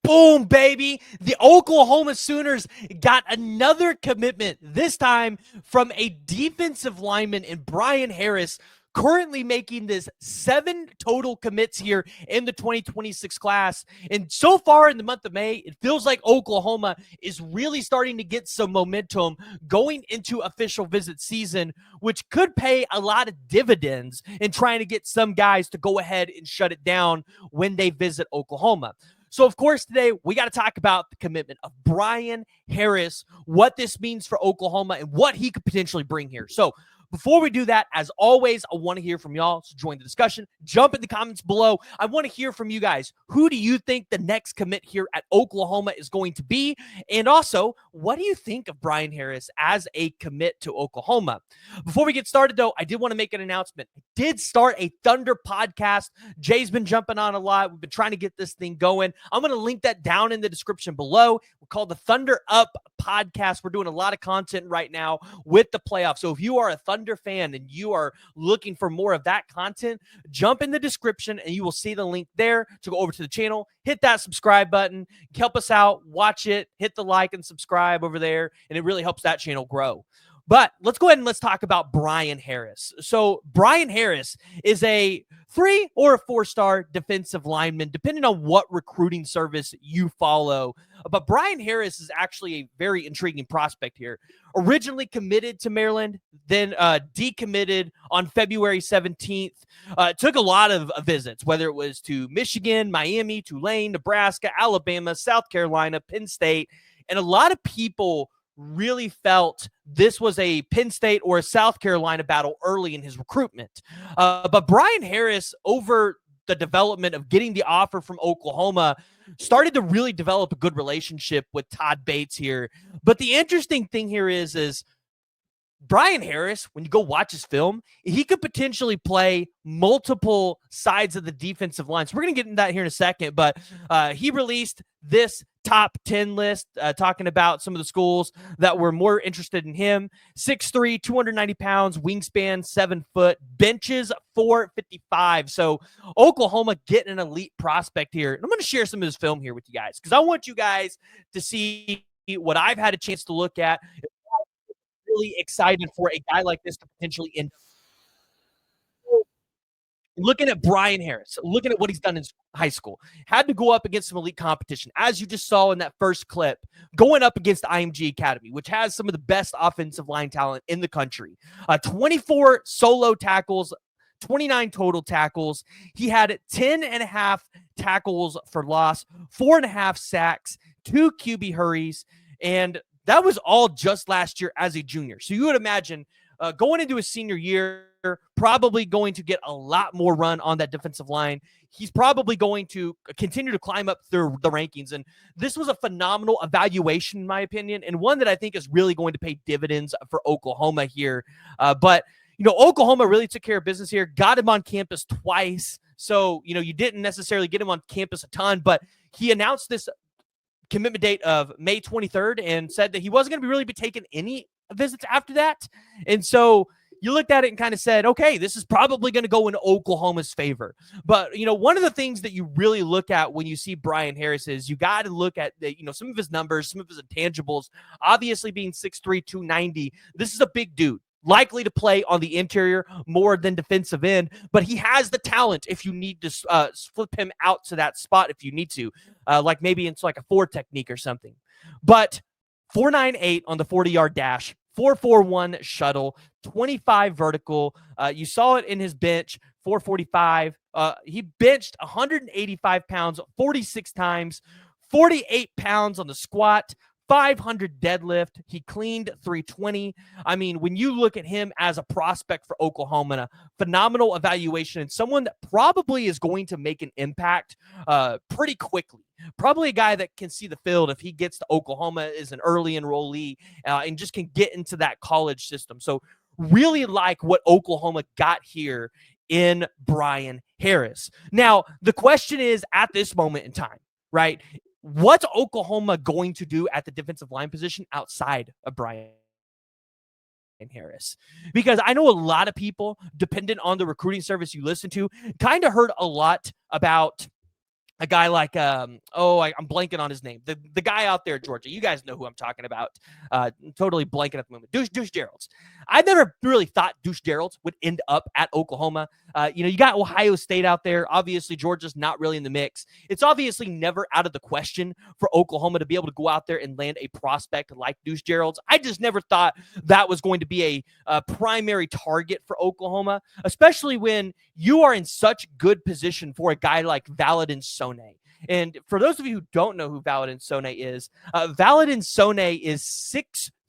Boom, baby. The Oklahoma Sooners got another commitment, this time from a defensive lineman in Brian Harris, currently making this 7 total commits here in the 2026 class. And so far in the month of May, it feels like Oklahoma is really starting to get some momentum going into official visit season, which could pay a lot of dividends in trying to get some guys to go ahead and shut it down when they visit Oklahoma. So, of course, today we got to talk about the commitment of Brian Harris, what this means for Oklahoma, and what he could potentially bring here. So, before we do that, as always, I want to hear from y'all. So join the discussion. Jump in the comments below. I want to hear from you guys. Who do you think the next commit here at Oklahoma is going to be? And also, what do you think of Brian Harris as a commit to Oklahoma? Before we get started, though, I did want to make an announcement. I did start a Thunder podcast. Jay's been jumping on a lot. We've been trying to get this thing going. I'm going to link that down in the description below. We're called the Thunder Up Podcast. We're doing a lot of content right now with the playoffs. So if you are a Thunder fan and you are looking for more of that content, jump in the description and you will see the link there to go over to the channel. Hit that subscribe button. Help us out. Watch it. Hit the like and subscribe over there, and it really helps that channel grow. But let's go ahead and let's talk about Brian Harris. So Brian Harris is a 3 or a 4-star defensive lineman, depending on what recruiting service you follow. But Brian Harris is actually a very intriguing prospect here. Originally committed to Maryland, then decommitted on February 17th. Took a lot of visits, whether it was to Michigan, Miami, Tulane, Nebraska, Alabama, South Carolina, Penn State. And a lot of people really felt this was a Penn State or a South Carolina battle early in his recruitment. But Brian Harris, over the development of getting the offer from Oklahoma, started to really develop a good relationship with Todd Bates here. But the interesting thing here is Brian Harris, when you go watch his film, he could potentially play multiple sides of the defensive line. So we're going to get into that here in a second, but he released this top 10 list, talking about some of the schools that were more interested in him. 6'3", 290 pounds, wingspan 7 foot, benches 455. So Oklahoma getting an elite prospect here. And I'm going to share some of his film here with you guys because I want you guys to see what I've had a chance to look at. Really excited for a guy like this to potentially end up. Looking at Brian Harris, looking at what he's done in high school, had to go up against some elite competition, as you just saw in that first clip, going up against IMG Academy, which has some of the best offensive line talent in the country. 24 solo tackles, 29 total tackles. He had 10.5 tackles for loss, 4.5 sacks, 2 QB hurries, and that was all just last year as a junior. So you would imagine going into his senior year, probably going to get a lot more run on that defensive line. He's probably going to continue to climb up through the rankings. And this was a phenomenal evaluation, in my opinion, and one that I think is really going to pay dividends for Oklahoma here. But, Oklahoma really took care of business here, got him on campus twice. So, you didn't necessarily get him on campus a ton, but he announced this commitment date of May 23rd and said that he wasn't going to really be taking any visits after that. And so you looked at it and kind of said, okay, this is probably going to go in Oklahoma's favor. But, one of the things that you really look at when you see Brian Harris is you got to look at some of his numbers, some of his intangibles, obviously being 6'3", 290. This is a big dude, likely to play on the interior more than defensive end, but he has the talent if you need to flip him out to that spot if you need to, like maybe it's like a 4 technique or something. But 4.98 on the 40-yard dash, 4.41 shuttle, 25 vertical. You saw it in his bench, 445. He benched 185 pounds 46 times, 48 pounds on the squat, 500 deadlift. He cleaned 320. I mean, when you look at him as a prospect for Oklahoma, and a phenomenal evaluation, and someone that probably is going to make an impact pretty quickly. Probably a guy that can see the field if he gets to Oklahoma as an early enrollee and just can get into that college system. So really like what Oklahoma got here in Brian Harris. Now, the question is at this moment in time, right? What's Oklahoma going to do at the defensive line position outside of Brian Harris? Because I know a lot of people, dependent on the recruiting service you listen to, kind of heard a lot about a guy like I'm blanking on his name. The guy out there at Georgia. You guys know who I'm talking about. Totally blanking at the moment. Deuce Gerald's. I never really thought Deuce Gerald's would end up at Oklahoma. You got Ohio State out there. Obviously, Georgia's not really in the mix. It's obviously never out of the question for Oklahoma to be able to go out there and land a prospect like Deuce Gerald's. I just never thought that was going to be a primary target for Oklahoma, especially when you are in such good position for a guy like Valadin Sone. And for those of you who don't know who Valadin Sone is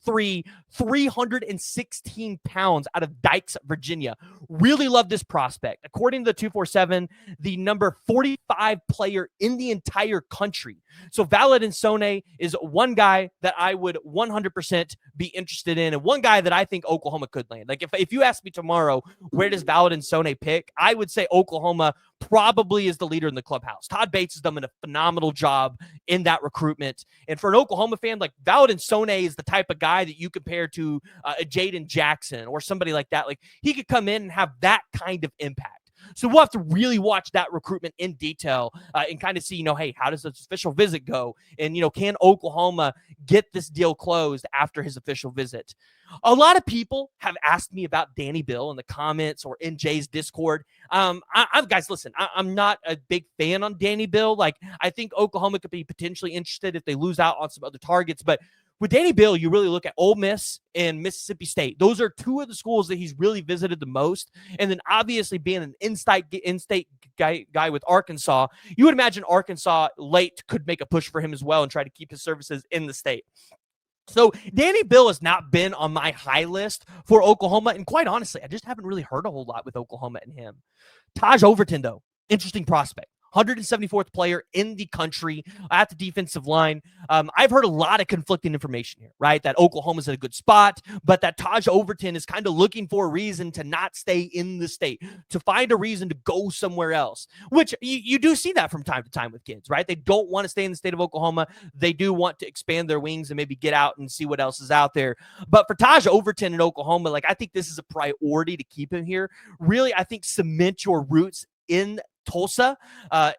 6'3", 316 pounds out of Dykes, Virginia. Really love this prospect. According to the 247, the number 45 player in the entire country. So Valadin Sone is one guy that I would 100% be interested in, and one guy that I think Oklahoma could land. Like if you ask me tomorrow, where does Valadin Sone pick? I would say Oklahoma probably is the leader in the clubhouse. Todd Bates has done a phenomenal job in that recruitment. And for an Oklahoma fan, like Valadin Sone is the type of guy that you compare to a Jaden Jackson or somebody like that. Like he could come in and have that kind of impact. So we'll have to really watch that recruitment in detail and kind of see, hey, how does this official visit go? And, can Oklahoma get this deal closed after his official visit? A lot of people have asked me about Danny Bill in the comments or in Jay's Discord. Guys, listen, I'm not a big fan on Danny Bill. Like, I think Oklahoma could be potentially interested if they lose out on some other targets, but with Danny Bill, you really look at Ole Miss and Mississippi State. Those are two of the schools that he's really visited the most. And then obviously being an in-state guy with Arkansas, you would imagine Arkansas late could make a push for him as well and try to keep his services in the state. So Danny Bill has not been on my high list for Oklahoma. And quite honestly, I just haven't really heard a whole lot with Oklahoma and him. Taj Overton, though, interesting prospect. 174th player in the country at the defensive line. I've heard a lot of conflicting information here, right? That Oklahoma's at a good spot, but that Taj Overton is kind of looking for a reason to not stay in the state, to find a reason to go somewhere else, which you do see that from time to time with kids, right? They don't want to stay in the state of Oklahoma. They do want to expand their wings and maybe get out and see what else is out there. But for Taj Overton in Oklahoma, like I think this is a priority to keep him here. Really, I think cement your roots in Tulsa,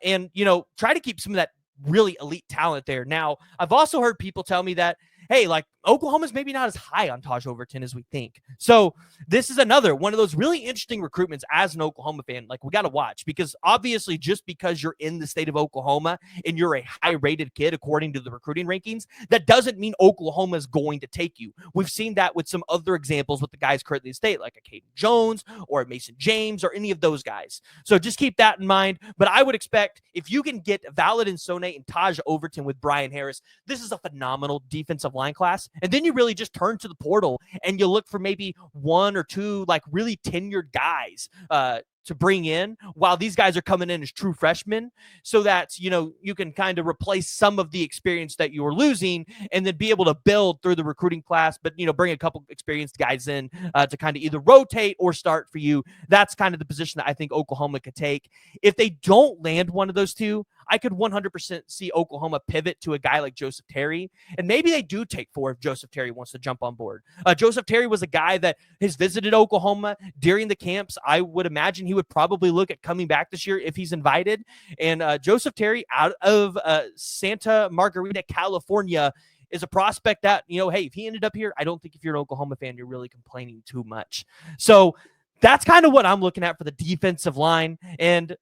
and try to keep some of that really elite talent there. Now, I've also heard people tell me that, hey, like Oklahoma's maybe not as high on Taj Overton as we think. So this is another one of those really interesting recruitments as an Oklahoma fan. Like we got to watch, because obviously just because you're in the state of Oklahoma and you're a high-rated kid according to the recruiting rankings, that doesn't mean Oklahoma is going to take you. We've seen that with some other examples with the guys currently in the state, like a Caden Jones or a Mason James or any of those guys. So just keep that in mind. But I would expect if you can get Valadin Sone and Taj Overton with Brian Harris, this is a phenomenal defensive line class. And then you really just turn to the portal and you look for maybe one or two like really tenured guys to bring in while these guys are coming in as true freshmen, so that, you can kind of replace some of the experience that you were losing and then be able to build through the recruiting class, but, bring a couple experienced guys in to kind of either rotate or start for you. That's kind of the position that I think Oklahoma could take. If they don't land one of those two, I could 100% see Oklahoma pivot to a guy like Joseph Terry, and maybe they do take 4 if Joseph Terry wants to jump on board. Joseph Terry was a guy that has visited Oklahoma during the camps. I would imagine he would probably look at coming back this year if he's invited. And Joseph Terry out of Santa Margarita, California, is a prospect that, hey, if he ended up here, I don't think if you're an Oklahoma fan, you're really complaining too much. So that's kind of what I'm looking at for the defensive line. And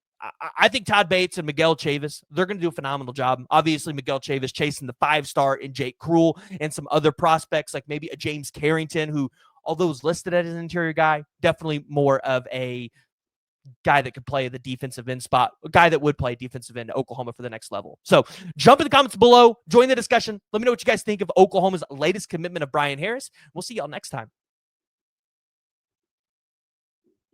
I think Todd Bates and Miguel Chavis, they're going to do a phenomenal job. Obviously, Miguel Chavis chasing the 5-star in Jake Krull and some other prospects like maybe a James Carrington, who, although is listed as an interior guy, definitely more of a guy that could play the defensive end spot, a guy that would play defensive end Oklahoma for the next level. So jump in the comments below, join the discussion. Let me know what you guys think of Oklahoma's latest commitment of Brian Harris. We'll see y'all next time.